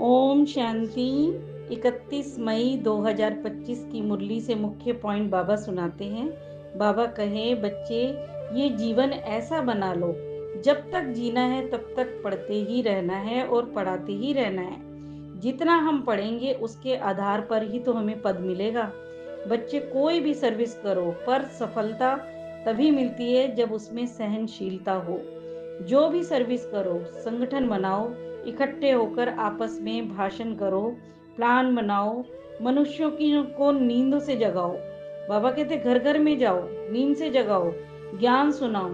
ओम शांति। 31 मई 2025 की मुरली से मुख्य पॉइंट बाबा सुनाते हैं। बाबा कहे, बच्चे ये जीवन ऐसा बना लो, जब तक जीना है तब तक पढ़ते ही रहना है और पढ़ाते ही रहना है। जितना हम पढ़ेंगे उसके आधार पर ही तो हमें पद मिलेगा। बच्चे कोई भी सर्विस करो, पर सफलता तभी मिलती है जब उसमें सहनशीलता हो। जो भी सर्विस करो, संगठन बनाओ, इकट्ठे होकर आपस में भाषण करो, प्लान बनाओ, मनुष्यों को नींद से जगाओ। बाबा कहते घर घर में जाओ, नींद से जगाओ, ज्ञान सुनाओ।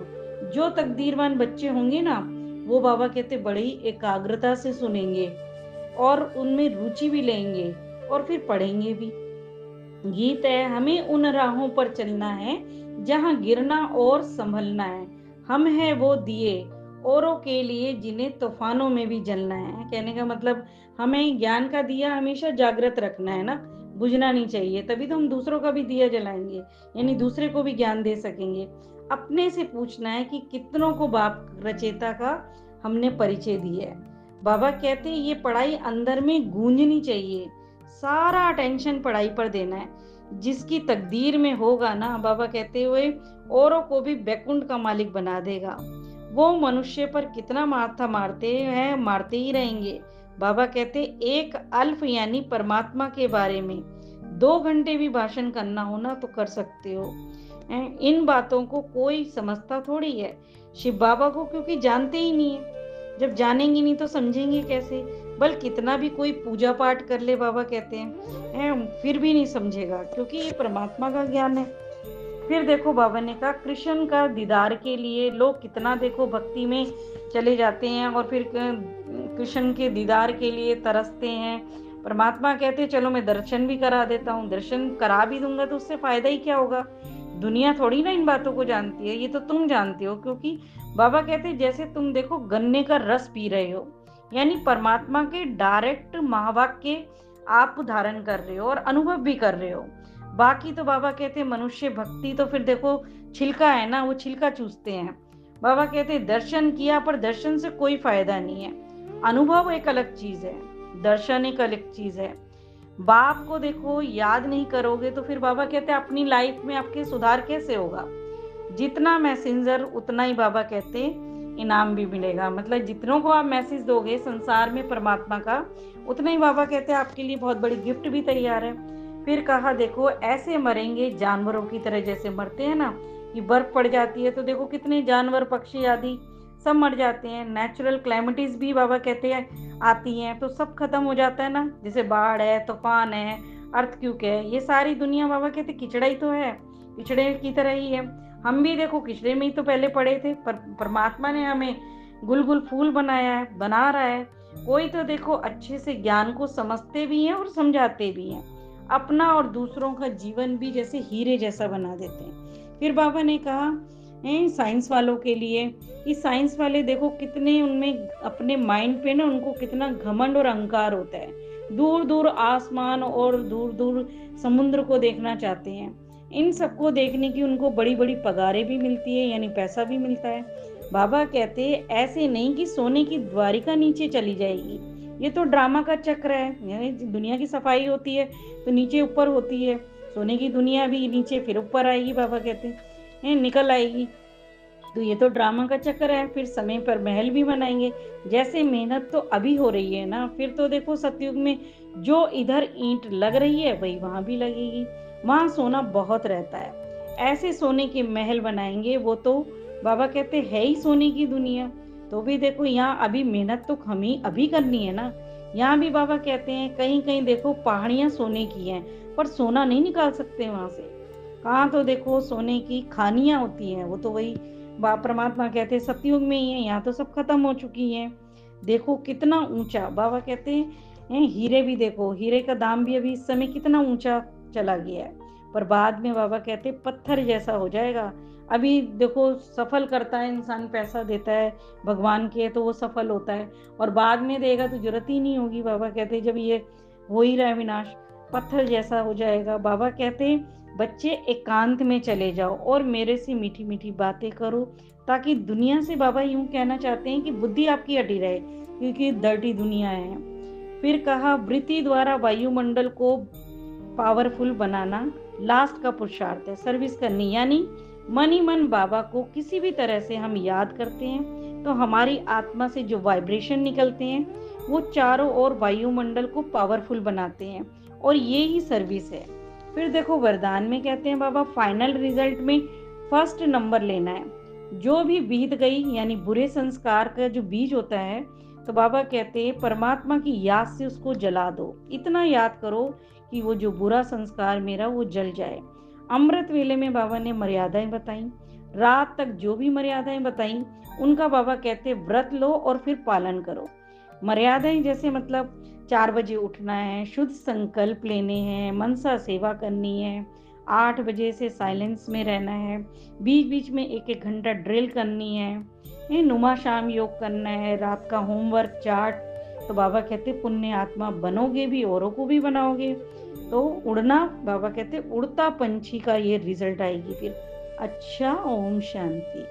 जो तकदीरवान बच्चे होंगे ना, वो बाबा कहते बड़ी एकाग्रता से सुनेंगे और उनमें रुचि भी लेंगे और फिर पढ़ेंगे भी। गीत है, हमें उन राहों पर चलना है जहां गिरना और संभलना है। हम है वो दिए औरों के लिए जिन्हें तूफानों में भी जलना है। कहने का मतलब हमें ज्ञान का दिया हमेशा जागृत रखना है ना, बुझना नहीं चाहिए। तभी तो हम दूसरों का भी दिया जलाएंगे, यानी दूसरे को भी ज्ञान दे सकेंगे। अपने से पूछना है कि कितनों को बाप रचेता का हमने परिचय दिया है। बाबा कहते ये पढ़ाई अंदर में गूंजनी चाहिए, सारा अटेंशन पढ़ाई पर देना है। जिसकी तकदीर में होगा ना, बाबा कहते हुए औरों को भी बैकुंठ का मालिक बना देगा। वो मनुष्य पर कितना माथा मारते हैं, मारते ही रहेंगे। बाबा कहते एक अल्फ यानी परमात्मा के बारे में 2 घंटे भी भाषण करना हो ना तो कर सकते हो। इन बातों को कोई समझता थोड़ी है, शिव बाबा को क्योंकि जानते ही नहीं है। जब जानेंगे नहीं तो समझेंगे कैसे। बल कितना भी कोई पूजा पाठ कर ले, बाबा कहते हैं फिर भी नहीं समझेगा, क्योंकि ये परमात्मा का ज्ञान है। फिर देखो बाबा ने कहा, कृष्ण का दीदार के लिए लोग कितना देखो भक्ति में चले जाते हैं और फिर कृष्ण के दीदार के लिए तरसते हैं। परमात्मा कहते चलो मैं दर्शन भी करा देता हूँ। दर्शन करा भी दूंगा तो उससे फायदा ही क्या होगा। दुनिया थोड़ी ना इन बातों को जानती है, ये तो तुम जानते हो। क्योंकि बाबा कहते जैसे तुम देखो गन्ने का रस पी रहे हो, यानी परमात्मा के डायरेक्ट महावाक्य आप धारण कर रहे हो और अनुभव भी कर रहे हो। बाकी तो बाबा कहते मनुष्य भक्ति तो फिर देखो छिलका है ना, वो छिलका चूसते हैं। बाबा कहते दर्शन किया पर दर्शन से कोई फायदा नहीं है। अनुभव एक अलग चीज है, दर्शन एक अलग चीज है। बाप को देखो याद नहीं करोगे तो फिर बाबा कहते अपनी लाइफ में आपके सुधार कैसे होगा। जितना मैसेंजर उतना ही बाबा कहते इनाम भी मिलेगा। मतलब जितनों को आप मैसेज दोगे संसार में परमात्मा का, उतना ही बाबा कहते हैं आपके लिए बहुत बड़ी गिफ्ट भी तैयार है। फिर कहा देखो ऐसे मरेंगे जानवरों की तरह, जैसे मरते हैं ना कि बर्फ पड़ जाती है तो देखो कितने जानवर पक्षी आदि सब मर जाते हैं। नेचुरल क्लैमिटीज भी बाबा कहते हैं आती हैं तो सब खत्म हो जाता है ना, जैसे बाढ़ है, तूफान है, अर्थक्वेक है। ये सारी दुनिया बाबा कहते किचड़ा ही तो है, किचड़े की तरह ही है। हम भी देखो किचड़े में ही तो पहले पड़े थे, पर परमात्मा ने हमें गुल गुल फूल बनाया है, बना रहा है। कोई तो देखो अच्छे से ज्ञान को समझते भी हैं और समझाते भी हैं। अपना और दूसरों का जीवन भी जैसे हीरे जैसा बना देते हैं। फिर बाबा ने कहा साइंस वालों के लिए कि साइंस वाले देखो कितने उनमें अपने माइंड पे ना उनको कितना घमंड और अहंकार होता है। दूर दूर आसमान और दूर दूर समुद्र को देखना चाहते हैं। इन सबको देखने की उनको बड़ी बड़ी पगारें भी मिलती है, यानी पैसा भी मिलता है। बाबा कहते ऐसे नहीं कि सोने की द्वारिका नीचे चली जाएगी, ये तो ड्रामा का चक्र है। यानी दुनिया की सफाई होती है तो नीचे ऊपर होती है, सोने की दुनिया भी नीचे फिर ऊपर आएगी। बाबा कहते हैं निकल आएगी, तो ये तो ड्रामा का चक्कर है। फिर समय पर महल भी बनाएंगे। जैसे मेहनत तो अभी हो रही है ना, फिर तो देखो सतयुग में जो इधर ईंट लग रही है वही वहां भी लगेगी। वहां सोना बहुत रहता है, ऐसे सोने के महल बनाएंगे। वो तो बाबा कहते है ही सोने की दुनिया। तो भी देखो यहाँ अभी मेहनत तो हमें अभी करनी है ना। यहाँ भी बाबा कहते हैं कहीं कहीं देखो पहाड़ियां सोने की हैं, पर सोना नहीं निकाल सकते वहां से। कहाँ तो देखो सोने की खानियां होती हैं, वो तो वही परमात्मा कहते हैं सतयुग में ही है। यहाँ तो सब खत्म हो चुकी हैं। देखो कितना ऊंचा, बाबा कहते हैं हीरे भी देखो, हीरे का दाम भी अभी इस समय कितना ऊंचा चला गया है, पर बाद में बाबा कहते पत्थर जैसा हो जाएगा। अभी देखो सफल करता है इंसान, पैसा देता है भगवान के तो वो सफल होता है, और बाद में देगा तो जरूरत ही नहीं होगी। बाबा कहते जब ये हो ही रहा है विनाश, पत्थर जैसा हो जाएगा। बाबा कहते बच्चे एकांत में चले जाओ और मेरे से मीठी मीठी बातें करो, ताकि दुनिया से बाबा यूं कहना चाहते हैं कि बुद्धि आपकी हटी रहे, क्योंकि डर्टी दुनिया है। फिर कहा वृत्ति द्वारा वायुमंडल को पावरफुल बनाना लास्ट का पुरुषार्थ है, सर्विस करनी। यानी मन ही मन बाबा को किसी भी तरह से हम याद करते हैं तो हमारी आत्मा से जो वाइब्रेशन निकलते हैं वो चारों ओर वायुमंडल को पावरफुल बनाते हैं, और ये ही सर्विस है। फिर देखो वरदान में कहते हैं बाबा फाइनल रिजल्ट में फर्स्ट नंबर लेना है। जो भी बीत गई यानी बुरे संस्कार का जो बीज होता है, तो बाबा कहते हैं परमात्मा की याद से उसको जला दो। इतना याद करो कि वो जो बुरा संस्कार मेरा वो जल जाए। अमृत वेले में बाबा ने मर्यादाएं बताई, रात तक जो भी मर्यादाएं बताई उनका बाबा कहते व्रत लो और फिर पालन करो। मर्यादाएं जैसे मतलब 4 बजे उठना है, शुद्ध संकल्प लेने हैं, मनसा सेवा करनी है, 8 बजे से साइलेंस में रहना है, बीच बीच में 1-1 घंटा ड्रिल करनी है, नुमा शाम योग करना है, रात का होमवर्क चार्ट। तो बाबा कहते पुण्य आत्मा बनोगे भी, औरों को भी बनाओगे। तो उड़ना, बाबा कहते उड़ता पंछी का ये रिजल्ट आएगी फिर। अच्छा, ओम शांति।